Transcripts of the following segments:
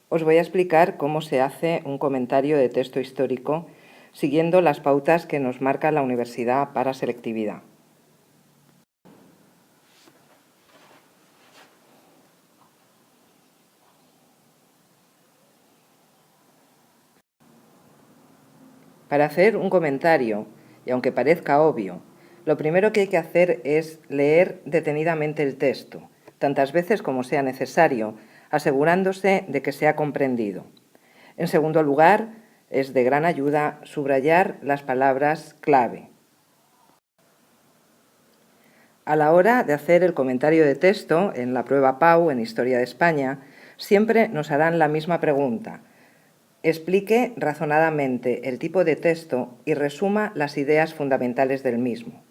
os voy a explicar cómo se hace un comentario de texto histórico siguiendo las pautas que nos marca la Universidad para selectividad. Para hacer un comentario, y aunque parezca obvio, lo primero que hay que hacer es leer detenidamente el texto, tantas veces como sea necesario, asegurándose de que sea comprendido. En segundo lugar, es de gran ayuda subrayar las palabras clave. A la hora de hacer el comentario de texto en la prueba PAU en Historia de España, siempre nos harán la misma pregunta. Explique razonadamente el tipo de texto y resuma las ideas fundamentales del mismo.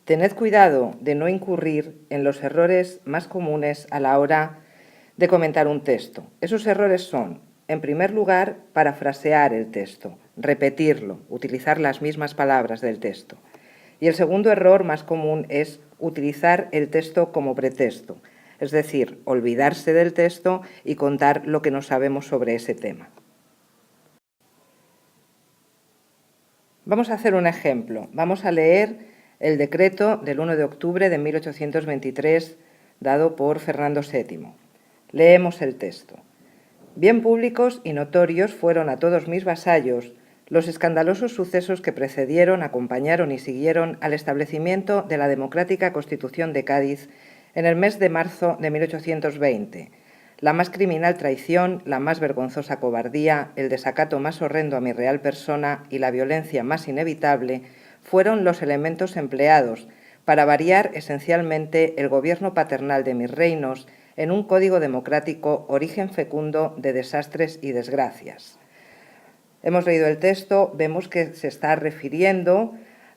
Tened cuidado de no incurrir en los errores más comunes a la hora de comentar un texto. Esos errores son, en primer lugar, parafrasear el texto, repetirlo, utilizar las mismas palabras del texto. Y el segundo error más común es utilizar el texto como pretexto, es decir, olvidarse del texto y contar lo que no sabemos sobre ese tema. Vamos a hacer un ejemplo. Vamos a leer el decreto del 1 de octubre de 1823 dado por Fernando VII. Leemos el texto. Bien públicos y notorios fueron a todos mis vasallos los escandalosos sucesos que precedieron, acompañaron y siguieron al establecimiento de la democrática Constitución de Cádiz en el mes de marzo de 1820, la más criminal traición, la más vergonzosa cobardía, el desacato más horrendo a mi real persona y la violencia más inevitable fueron los elementos empleados para variar esencialmente el gobierno paternal de mis reinos en un código democrático origen fecundo de desastres y desgracias. Hemos leído el texto, vemos que se está refiriendo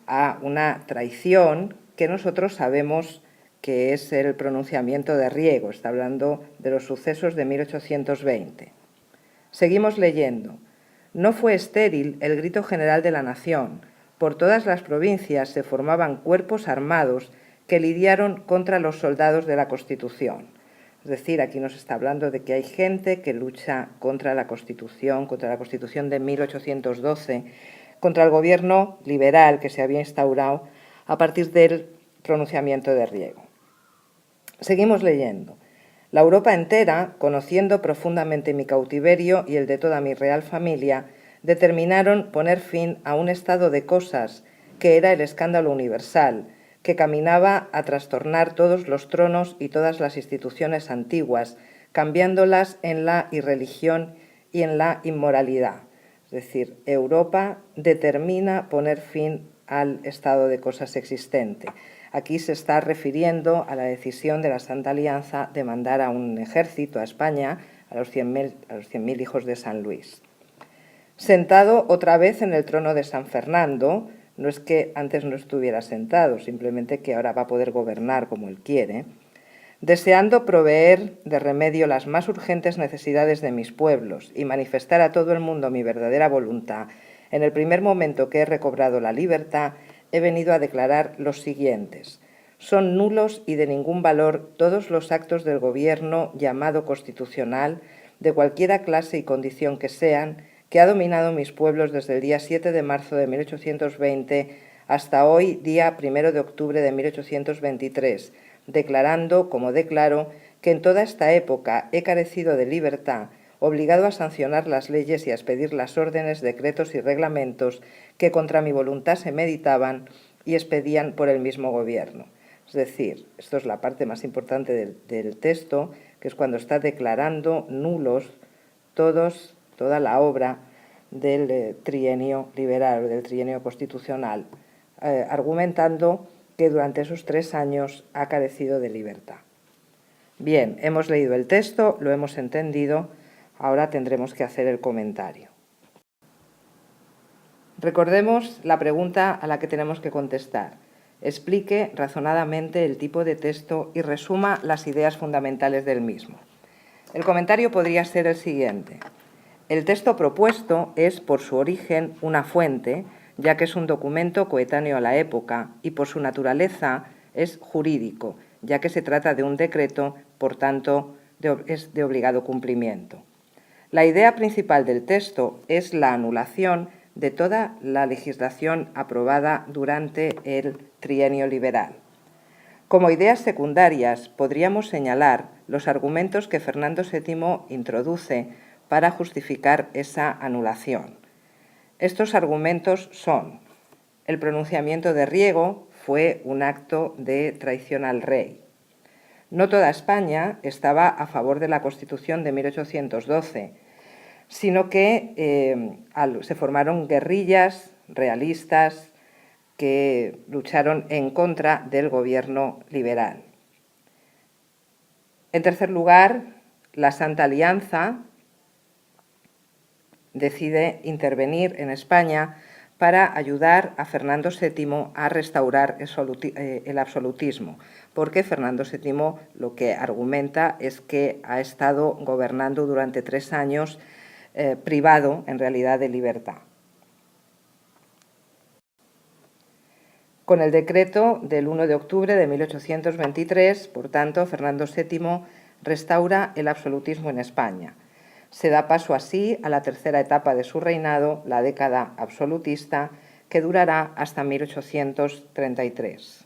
a una traición que nosotros sabemos que es el pronunciamiento de Riego, está hablando de los sucesos de 1820. Seguimos leyendo. No fue estéril el grito general de la nación. Por todas las provincias se formaban cuerpos armados que lidiaron contra los soldados de la Constitución. Es decir, aquí nos está hablando de que hay gente que lucha contra la Constitución de 1812, contra el gobierno liberal que se había instaurado a partir del pronunciamiento de Riego. Seguimos leyendo. La Europa entera, conociendo profundamente mi cautiverio y el de toda mi real familia, determinaron poner fin a un estado de cosas que era el escándalo universal, que caminaba a trastornar todos los tronos y todas las instituciones antiguas, cambiándolas en la irreligión y en la inmoralidad. Es decir, Europa determina poner fin al estado de cosas existente. Aquí se está refiriendo a la decisión de la Santa Alianza de mandar a un ejército a España, a los 100.000 hijos de San Luis. Sentado otra vez en el trono de San Fernando, no es que antes no estuviera sentado, simplemente que ahora va a poder gobernar como él quiere, deseando proveer de remedio las más urgentes necesidades de mis pueblos y manifestar a todo el mundo mi verdadera voluntad, en el primer momento que he recobrado la libertad, he venido a declarar los siguientes. Son nulos y de ningún valor todos los actos del gobierno llamado constitucional, de cualquiera clase y condición que sean, que ha dominado mis pueblos desde el día 7 de marzo de 1820 hasta hoy, día 1 de octubre de 1823, declarando, como declaro, que en toda esta época he carecido de libertad, obligado a sancionar las leyes y a expedir las órdenes, decretos y reglamentos que contra mi voluntad se meditaban y expedían por el mismo gobierno. Es decir, esto es la parte más importante del texto, que es cuando está declarando nulos toda la obra del trienio liberal o del trienio constitucional, argumentando que durante esos 3 años ha carecido de libertad. Bien, hemos leído el texto, lo hemos entendido, ahora tendremos que hacer el comentario. Recordemos la pregunta a la que tenemos que contestar. Explique razonadamente el tipo de texto y resuma las ideas fundamentales del mismo. El comentario podría ser el siguiente. El texto propuesto es, por su origen, una fuente, ya que es un documento coetáneo a la época, y por su naturaleza es jurídico, ya que se trata de un decreto, por tanto, es de obligado cumplimiento. La idea principal del texto es la anulación de toda la legislación aprobada durante el trienio liberal. Como ideas secundarias podríamos señalar los argumentos que Fernando VII introduce para justificar esa anulación. Estos argumentos son: el pronunciamiento de Riego fue un acto de traición al rey. No toda España estaba a favor de la Constitución de 1812, sino que se formaron guerrillas realistas que lucharon en contra del gobierno liberal. En tercer lugar, la Santa Alianza decide intervenir en España para ayudar a Fernando VII a restaurar el absolutismo, porque Fernando VII lo que argumenta es que ha estado gobernando durante 3 años privado, en realidad, de libertad. Con el decreto del 1 de octubre de 1823, por tanto, Fernando VII restaura el absolutismo en España. Se da paso así a la tercera etapa de su reinado, la década absolutista, que durará hasta 1833.